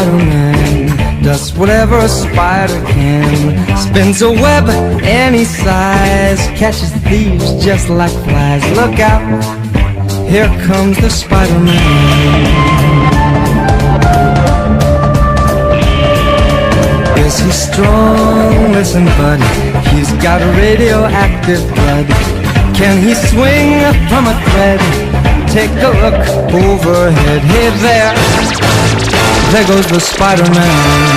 Spider-Man does whatever a spider can. Spins a web any size, catches thieves just like flies. Look out, here comes the Spider-Man. Is he strong? Listen, buddy, he's got radioactive blood. Can he swing from a thread? Take a look overhead. Hey there goes the Spider-Man.